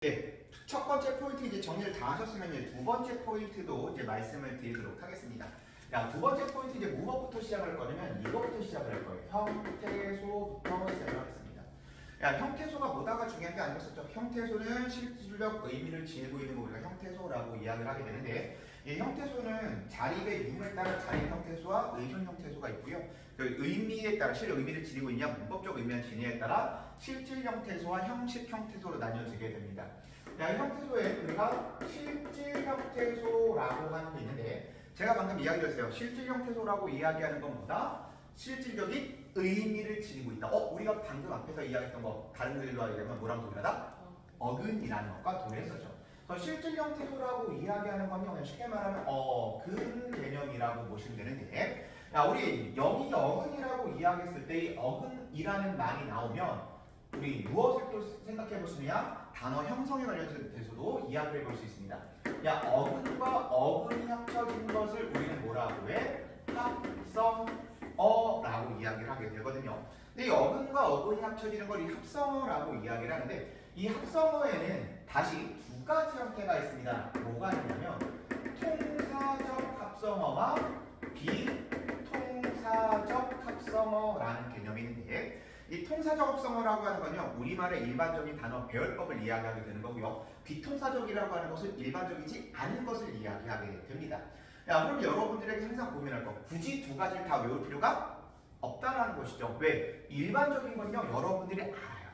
네, 첫 번째 포인트 이제 정리를 다 하셨으면 이제 두 번째 포인트도 이제 말씀을 드리도록 하겠습니다. 야, 두 번째 포인트 이제 무엇부터 시작할 거냐면 이거부터 시작을 할 거예요. 형태소부터 시작을 하겠습니다. 야, 형태소가 뭐다가 중요한 게 아니었었죠. 형태소는 실질적 의미를 지니고 있는 거 우리가 형태소라고 이야기를 하게 되는데 이 형태소는 자립의 유무에 따라 자립 형태소와 의존 형태소가 있고요. 그 의미에 따라 실 의미를 지니고 있냐 문법적 의미를 지니에 따라 실질 형태소와 형식 형태소로 나뉘어지게 됩니다. 야, 이 형태소에 우리가 실질 형태소라고 하는 게 있는데 제가 방금 이야기했어요. 실질 형태소라고 이야기하는 건 뭐다? 실질적인 의미를 지니고 있다. 우리가 방금 앞에서 이야기했던 거 다른 글로 하려면 뭐랑 동일하다? 어근이라는 것과 동일했었죠. 그래서 실질 형태소라고 이야기하는 건요, 그냥 쉽게 말하면 어근 개념이라고 보시면 되는데, 야, 우리 여기 어근이라고 이야기했을 때 이 어근이라는 말이 나오면 우리 무엇을 또 생각해 볼 수 있느냐? 단어 형성에 관련해서도 이야기를 해볼 수 있습니다. 야, 어근과 어근이 합쳐진 것을 우리는 뭐라고 해? 합성어라고 이야기를 하게 되거든요. 근데 이 어근과 어근이 합쳐지는 걸 이 합성어라고 이야기를 하는데 이 합성어에는 다시 두 가지 형태가 있습니다. 뭐가 있냐면 통사적 합성어와 비통사적 합성어라는 개념이 있는데 이 통사적 합성어라고 하는 건요, 우리말의 일반적인 단어 배열법을 이야기하게 되는 거고요. 비통사적이라고 하는 것은 일반적이지 않은 것을 이야기하게 됩니다. 야, 그럼 여러분들에게 항상 고민할 거, 굳이 두 가지를 다 외울 필요가 없다라는 것이죠. 왜? 일반적인 건요, 여러분들이 알아요.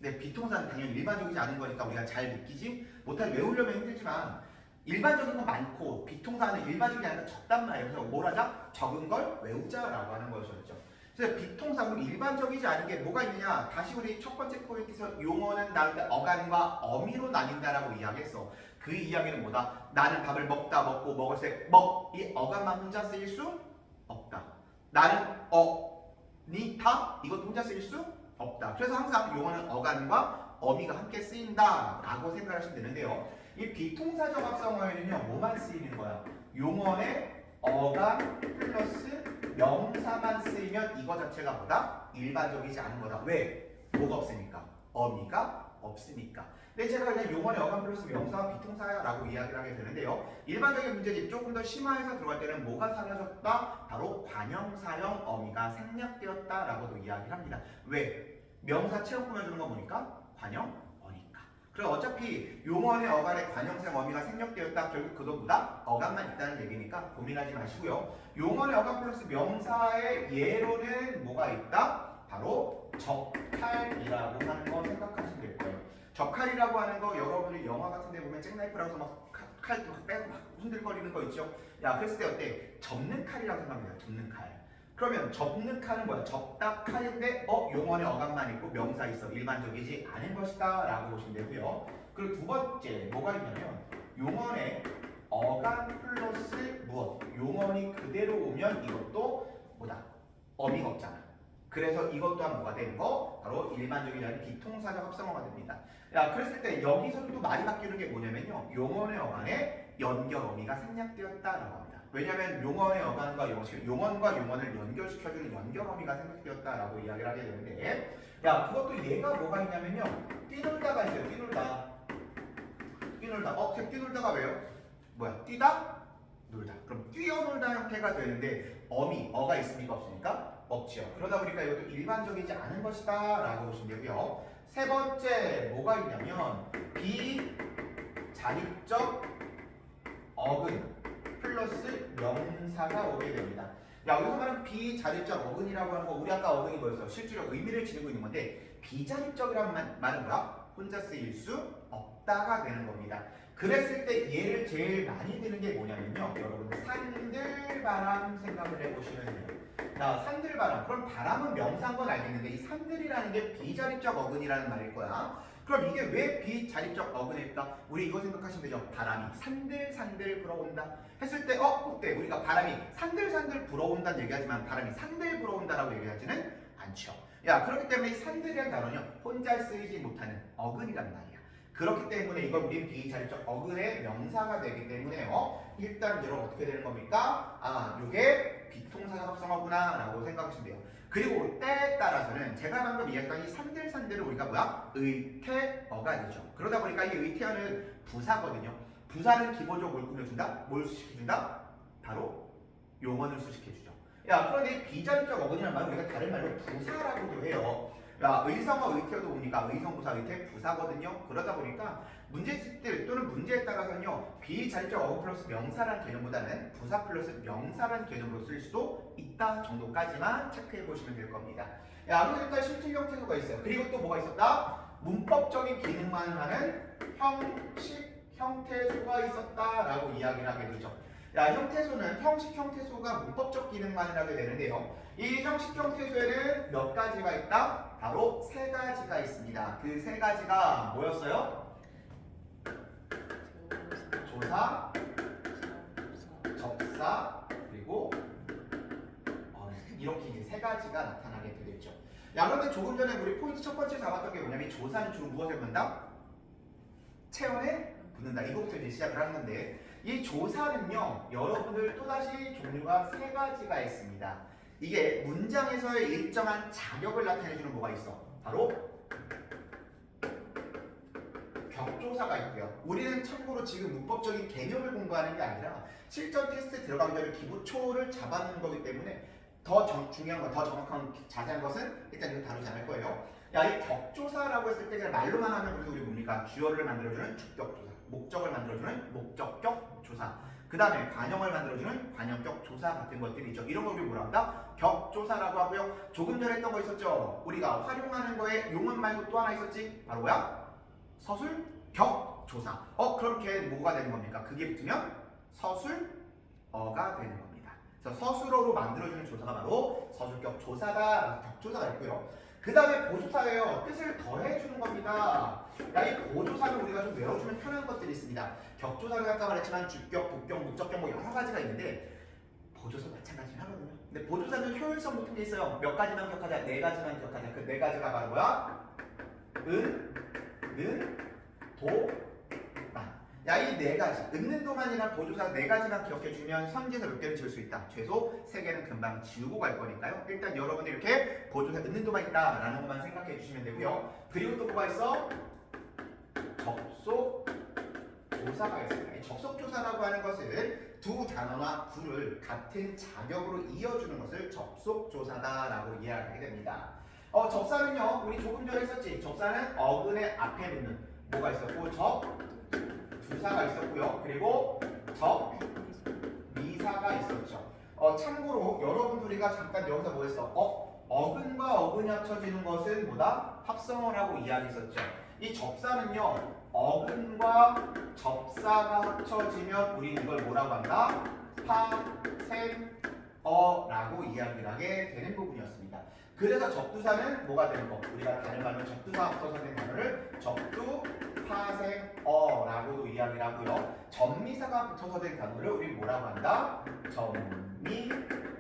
근데 비통사는 당연히 일반적이지 않은 거니까 우리가 잘 느끼지 못하게 외우려면 힘들지만 일반적인 건 많고 비통사는 일반적이 아니라 적단 말이에요. 그래서 뭘 하자? 적은 걸 외우자라고 하는 것이었죠. 그래서 비통사, 그럼 일반적이지 않은 게 뭐가 있느냐? 다시 우리 첫 번째 포인트에서 용어는 나는데 어간과 어미로 나뉜다라고 이야기했어. 그 이야기는 뭐다? 나는 밥을 먹다, 먹고, 먹을 때 먹. 이 어간만 혼자 쓰일 수 없다. 나는 니, 다. 이것도 혼자 쓰일 수 없다. 그래서 항상 용어는 어간과 어미가 함께 쓰인다라고 생각하시면 되는데요. 이 비통사적 합성어에는요, 뭐만 쓰이는 거야? 용어의 어간 플러스 명사만 쓰이면 이거 자체가 뭐다? 일반적이지 않은 거다. 왜? 뭐가 없으니까? 어미가 없으니까. 근데 제가 그냥 용어의 어간 플러스 명사와 비통사야라고 이야기를 하게 되는데요. 일반적인 문제집 조금 더 심화해서 들어갈 때는 뭐가 사라졌다? 바로 관형사형 어미가 생략되었다라고도 이야기를 합니다. 왜? 명사 체험 꾸며주는 거 보니까 관형 그럼 어차피 용어의 어간의 관형사형 어미가 생략되었다. 결국 그것보다 어간만 있다는 얘기니까 고민하지 마시고요. 용어의 어간 플러스 명사의 예로는 뭐가 있다? 바로 적칼이라고 하는 거 생각하시면 될 거예요. 적칼이라고 하는 거 여러분이 영화 같은 데 보면 잭나이프라고 해서 막 칼 빼고 막 흔들거리는 거 있죠? 야, 그랬을 때 어때? 접는 칼이라고 생각합니다. 접는 칼. 그러면 접는 칼은 뭐야? 접다 칼인데 용어의 어간만 있고 명사 있어. 일반적이지 않은 것이다 라고 보시면 되고요. 그리고 두 번째 뭐가 있냐면 용어의 어간 플러스 무엇? 용어이 그대로 오면 이것도 뭐다? 어미가 없잖아. 그래서 이것 또한 뭐가 되는 거? 바로 일반적이지 않은 비통사적 합성어가 됩니다. 야, 그랬을 때 여기서도 또 말이 바뀌는 게 뭐냐면요. 용어의 어간에 연결 어미가 생략되었다라고 합니다. 왜냐하면 용어의 어간과 용언과 용언을 연결시켜주는 연결 어미가 생략되었다라고 이야기를 하게 되는데, 야, 그것도 얘가 뭐가 있냐면요. 뛰놀다가 있어요. 뛰놀다. 뛰놀다가 왜요? 뭐야? 뛰다? 놀다. 그럼 뛰어놀다 형태가 되는데 어가 있습니까? 없습니까? 없지요. 그러다 보니까 이것도 일반적이지 않은 것이다 라고 보시면 되고요. 세 번째 뭐가 있냐면 비자립적 어근 플러스 명사가 오게 됩니다. 야, 여기서 말하는 비자립적 어근이라고 하는 거, 우리 아까 어근이 뭐였어? 실질적 의미를 지니고 있는 건데 비자립적이라는 말은 뭐야? 혼자 쓰일 수 없다가 되는 겁니다. 그랬을 때 얘를 제일 많이 드는 게 뭐냐면요, 여러분 산들바람 생각을 해보시면 돼요. 자, 산들바람. 그럼 바람은 명사인 건 알겠는데 이 산들이라는 게 비자립적 어근이라는 말일 거야. 그럼 이게 왜 비자립적 어근일까? 우리 이거 생각하시면 되죠. 바람이 산들산들 불어온다 했을 때 어때? 우리가 바람이 산들산들 불어온다는 얘기하지만 바람이 산들 불어온다라고 얘기하지는 않죠. 야, 그렇기 때문에 이 산들이라는 단어는요, 혼자 쓰이지 못하는 어근이란 말이야. 그렇기 때문에 이걸 우린 비자립적 어근의 명사가 되기 때문에요. 일단 여러분 어떻게 되는 겁니까? 아, 요게 비통사적 합성어구나 라고 생각하시면 돼요. 그리고 때에 따라서는 제가 방금 이야기했던 이 산들산들을 우리가 뭐야? 의태어가 되죠. 그러다 보니까 이 의태어는 부사거든요. 부사는 기본적으로 뭘 꾸며준다? 뭘 수식해준다? 바로 용언을 수식해주죠. 야, 그런데 비자리적 어근이라는 말은 우리가 다른 말로 부사라고도 해요. 야, 의성어 의태어도 뭡니까? 의성부사 의태 부사거든요. 그러다 보니까 문제집들 또는 문제에 따라서는요, 비자리적 어근 플러스 명사라는 개념보다는 부사 플러스 명사라는 개념으로 쓸 수도 있다 정도까지만 체크해 보시면 될 겁니다. 야, 그리고 일단 실질 형태소가 있어요. 그리고 또 뭐가 있었다? 문법적인 기능만 하는 형식 형태소가 있었다라고 이야기를 하게 되죠. 야, 형태소는 형식 형태소가 문법적 기능만을 하게 되는데요. 이 형식 형태소에는 몇 가지가 있다? 바로 세 가지가 있습니다. 그 세 가지가 뭐였어요? 조사, 접사, 그리고 이렇게 이제 세 가지가 나타나게 되겠죠. 야, 그런데 조금 전에 우리 포인트 첫 번째 잡았던 게 뭐냐면 조사는 주로 무엇에 붙는다? 체온에 붙는다. 이거부터 이제 시작을 하는 건데 이 조사는요, 여러분들 또다시 종류가 세 가지가 있습니다. 이게 문장에서의 일정한 자격을 나타내주는 뭐가 있어? 바로 격조사가 있고요. 우리는 참고로 지금 문법적인 개념을 공부하는 게 아니라 실전 테스트 들어가기 전에 기초를 잡아놓는 거기 때문에 더 중요한 건, 더 정확한 자세한 것은 일단 이거 다루지 않을 거예요. 야, 이 격조사라고 했을 때 그냥 말로만 하면 그래도 우리 뭡니까? 주어를 만들어주는 주격조사, 목적을 만들어주는 목적격 조사, 그 다음에 관형을 만들어주는 관형격 조사 같은 것들이 있죠. 이런 걸 우리 뭐라 한다? 격조사라고 하고요. 조금 전에 했던 거 있었죠? 우리가 활용하는 거에 용언 말고 또 하나 있었지? 바로 뭐야? 서술 격조사. 그럼 걔 뭐가 되는 겁니까? 그게 붙으면 서술어가 되는 겁니다. 그래서 서술어로 만들어주는 조사가 바로 서술격 조사다. 격조사가 있고요. 그 다음에 보조사예요. 뜻을 더해주는 겁니다. 야, 이 보조사는 우리가 좀 외워주면 편한 것들이 있습니다. 격조사를 아까 말했지만 주격, 복격, 목적격 뭐 여러 가지가 있는데 보조사 마찬가지긴 하거든요. 근데 보조사는 효율성 높은 게 있어요. 몇 가지만 기억하자, 네 가지만 기억하자. 그 네 가지가 바로 뭐야? 도, 만. 야, 이 네 가지. 은는도만이란 보조사 네 가지만 기억해주면 선지에서 몇 개를 지을 수 있다. 최소 세 개는 금방 지우고 갈 거니까요. 일단 여러분들 이렇게 보조사 은는도만 있다라는 것만 생각해 주시면 되고요. 그리고 또 뭐가 있어? 접속조사가 있습니다. 이 접속조사라고 하는 것은 두 단어나 둘을 같은 자격으로 이어주는 것을 접속조사다라고 이해하게 됩니다. 접사는요, 우리 조금 전에 했었지. 접사는 어근의 앞에 붙는 뭐가 있었고, 부사가 있었고요. 그리고 미사가 있었죠. 참고로 여러분들이가 잠깐 여기서 뭐 했어? 어근과 어근이 합쳐지는 것은 뭐다? 합성어라고 이야기했었죠. 이 접사는요, 어근과 접사가 합쳐지면 우리 이걸 뭐라고 한다? 파생어라고 이야기를 하게 되는 부분이었습니다. 그래서 접두사는 뭐가 되는 거? 우리가 다른 말로 접두사 붙어서 된 단어를 접두 파생어라고도 이야기를 하고요. 전미사가 붙어서 된 단어를 우리 뭐라고 한다?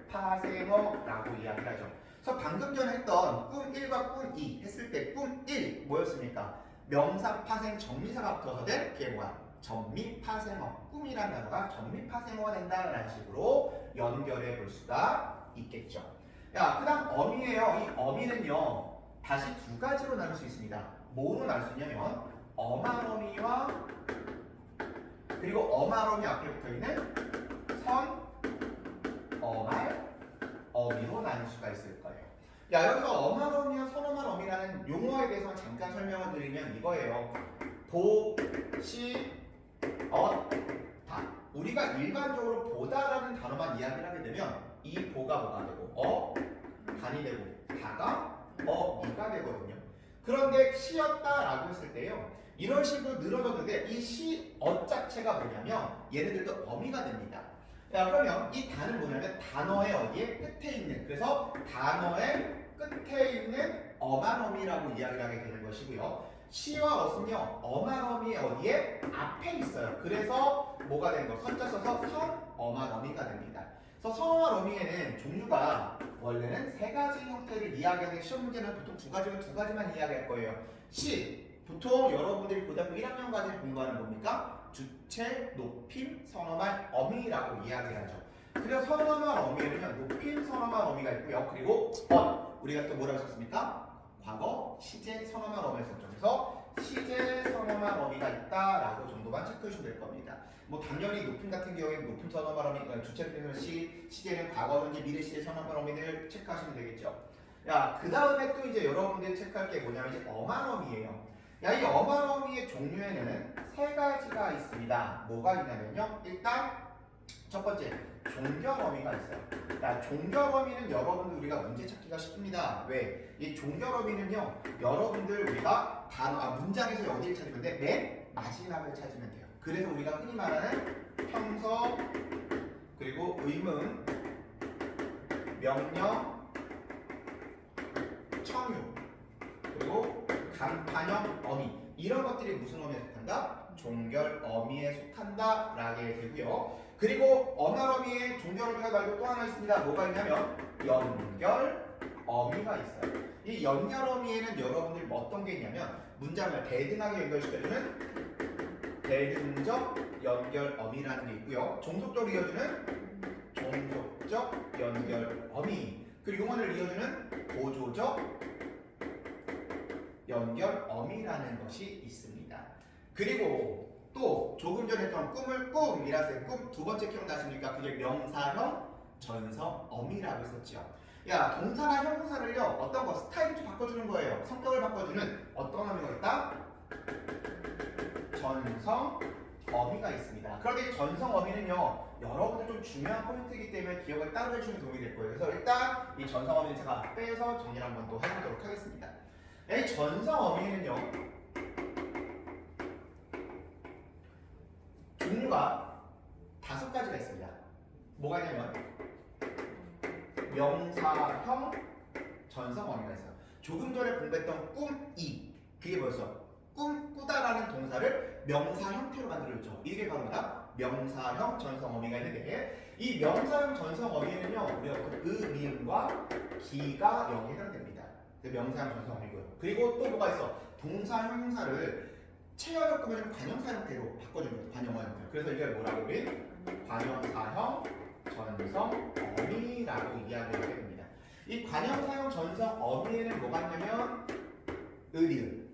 전미파생어라고 이야기를 하죠. 그래서 방금 전에 했던 꿈 1과 꿈 2 했을 때 꿈 1 뭐였습니까? 명사 파생 전미사가 붙어서 된 그게 뭐야? 전미파생어. 꿈이라는 단어가 전미파생어가 된다는 식으로 연결해 볼 수가 있겠죠. 야, 그 다음 어미예요. 이 어미는요, 다시 두 가지로 나눌 수 있습니다. 뭐로 나눌 수 있냐면 어말어미와 그리고 어말어미 앞에 붙어있는 선어말어미로 나눌 수가 있을 거예요. 야, 여기서 어말어미와 선어말어미라는 용어에 대해서 잠깐 설명을 드리면 이거예요. 보, 시, 다. 우리가 일반적으로 보다라는 단어만 이야기를 하게 되면 이 보가 뭐가 되고 단이 되고 다가 미가 되거든요. 그런데 시였다라고 했을 때요, 이런 식으로 늘어졌는데 이 시 자체가 뭐냐면 얘네들도 어미가 됩니다. 야, 그러면 이 단은 뭐냐면 단어의 어디에 끝에 있는, 그래서 단어의 끝에 있는 어말어미라고 이야기를 하게 되는 것이고요. 시와 어는요, 어말어미 어디에 앞에 있어요. 그래서 뭐가 되는 거? 선자 써서 선어말어미가 됩니다. 그래서 선어말어미에는 종류가 원래는 세 가지 형태를 이야기하는데 시험 문제는 보통 두 가지만 이야기할 거예요. 시, 보통 여러분들이 고등학교 1학년까지 공부하는 겁니까? 주체, 높임, 선어말, 어미라고 이야기를 하죠. 그래서 선어말 어미에는요 높임 선어말 어미가 있고요. 그리고 우리가 또 뭐라고 썼습니까? 과거 시제 선어말 어미를 썼죠. 그래서 시제 선어말 어미가 있다라고 정도만 체크해 주시면 될 겁니다. 뭐 당연히 높임 같은 경우에는 높임 선어말 어미, 주체표현 시제는 과거, 현재, 미래 시제 선어말 어미를 체크하시면 되겠죠. 야, 그 다음에 또 이제 여러분들이 체크할 게 뭐냐면 이제 어말 어미예요. 야, 이 어말 어미의 종류에는 세 가지가 있습니다. 뭐가 있냐면요. 일단 첫 번째 종결 어미가 있어요. 자, 종결 어미는 여러분들 우리가 문제 찾기가 쉽습니다. 왜? 이 종결 어미는요, 여러분들 우리가 문장에서 어디를 찾으면 돼? 맨 마지막을 찾으면 돼요. 그래서 우리가 흔히 말하는 평서, 그리고 의문, 명령, 청유, 그리고 간판형 어미, 이런 것들이 무슨 어미에 속한다? 종결 어미에 속한다 라게 되고요. 그리고 어말 어미의 종결 어미가 말고 또 하나 있습니다. 뭐가 있냐면 연결 어미가 있어요. 이 연결 어미에는 여러분들 어떤 게 있냐면 문장을 대등하게 연결시켜주는 대등적 연결 어미라는 게 있고요. 종속적으로 이어주는 종속적 연결 어미, 그리고 용언을 이어주는 보조적 연결 어미라는 것이 있습니다. 그리고 또 조금 전에 했던 꿈을 꿈이라서 꿈 두 번째 기억나십니까? 그게 명사형 전성 어미라고 했었죠. 야, 동사나 형용사를요 어떤 거 스타일을 좀 바꿔주는 거예요. 성격을 바꿔주는 어떤 어미가 있다? 전성 어미가 있습니다. 그런데 이 전성 어미는요 여러분들 좀 중요한 포인트이기 때문에 기억을 따로 해주면 도움이 될 거예요. 그래서 일단 이 전성 어미는 제가 빼서 정리를 한번 또 해보도록 하겠습니다. 이 전성 어미는요 종류가 5가지가 있습니다. 뭐가 있냐면 명사형 전성 어미가 있어요. 조금 전에 공부했던 꿈이, 그게 뭐였어? 꾸다라는 동사를 명사 형태로 만들어줬죠. 이게 바로 뭐다? 명사형 전성 어미가 있는데, 이 명사형 전성 어미는요 우리가 미음과 기가 여기에 해당됩니다. 명사형 전성 어미고요. 그리고 또 뭐가 있어? 동사 형용사를 체어를 꾸며주는 관형사 형태로 바꿔주는 거예요. 관형어 형태. 그래서 이게 뭐라고 우리? 관형사형 전성 어미라고 이야기를 하게 됩니다. 이 관형사형 전성 어미에는 뭐가 있냐면 을이을,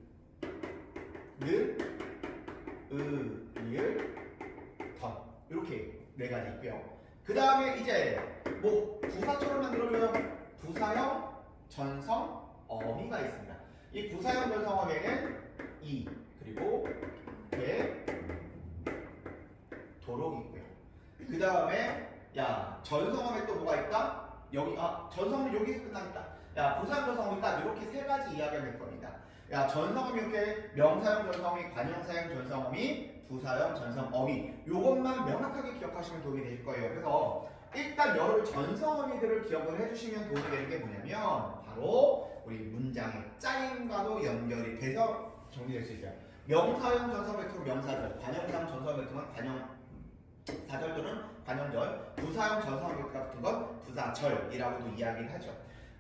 던, 이렇게 4가지 있고요. 그 다음에 이제 뭐 부사처럼 만들어줘요. 부사형 전성 어미가 있습니다. 이 부사형 전성 어미에는 이, 그리고 개, 도록이 있고요. 그 다음에 야 전성어미 또 뭐가 있다? 여기 전성어미 여기서 끝나겠다. 야 부사형 전성어미 딱 이렇게 3가지 이야기가 될 겁니다. 야 전성어미 이렇게 명사형 전성어미, 관형사형 전성어미, 부사형 전성어미, 요것만 명확하게 기억하시면 도움이 되실 거예요. 그래서 일단 여러분 전성어미들을 기억을 해주시면 도움이 되는 게 뭐냐면 바로 우리 문장의 짜임과도 연결이 돼서 정리될 수 있어요. 명사형 전성어미 같은 명사절, 관형사형 전성어미 같은 건 관형사절 또는 관형절, 부사형 전성어미 같은 건 부사절이라고도 이야기를 하죠.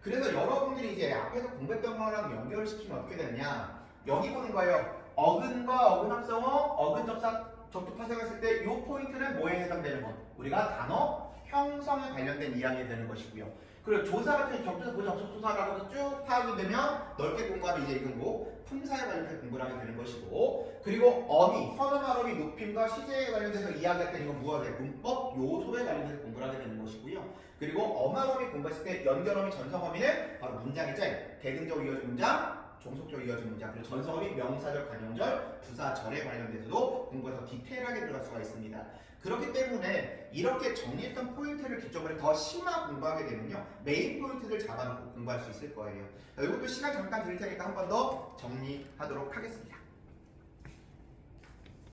그래서 여러분들이 이제 앞에서 공부했던 거랑 연결을 시키면 어떻게 되느냐, 여기 보는 거예요. 어근과 어근 합성어, 어근 접사 접두 파생했을 때 이 포인트는 뭐에 해당되는 것? 우리가 단어 형성에 관련된 이야기가 되는 것이고요. 그리고 조사 같은 접두사, 보자, 접수사라고 해서 쭉 파악이 되면 넓게 공부하면 이제 이건 뭐 품사에 관련된 공부를 하게 되는 것이고, 그리고 어미, 선어말 어미 높임과 시제에 관련돼서 이야기할 때 이건 무엇에? 문법 요소에 관련돼서 공부를 하게 되는 것이고요. 그리고 어말 어미 공부했을 때 연결 어미, 전성 어미는 바로 문장의 짤, 대등적으로 이어진 문장, 종속적으로 이어진 문장, 그리고 전성 어미, 명사절, 관형절, 부사절에 관련돼서도 공부가 더 디테일하게 들어갈 수가 있습니다. 그렇기 때문에 이렇게 정리했던 포인트를 기점으로 더 심화 공부하게 되면요 메인 포인트를 잡아놓고 공부할 수 있을 거예요. 이것도 시간 잠깐 드릴 테니까 한 번 더 정리하도록 하겠습니다.